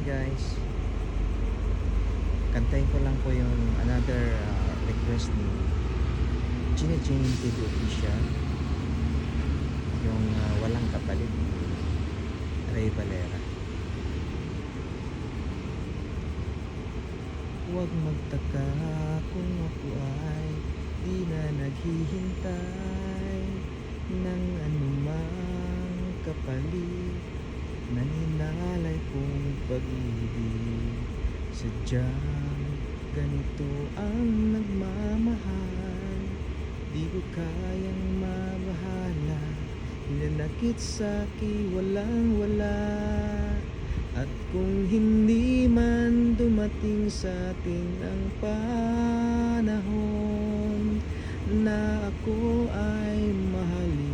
guys. Kantayin ko lang po yung another request ni Gina Jane TV Official. Yung walang kapalit ni Ray Valera. Huwag magtaka kung ako ay di na naghihintay ng anumang kapalit na ninalay kong pag-ibig. Sadyang ganito ang nagmamahal, di ko kayang mabahala, hinanakit sa'ki walang wala. At kung hindi man dumating sa atin ang panahon na ako ay mahalin,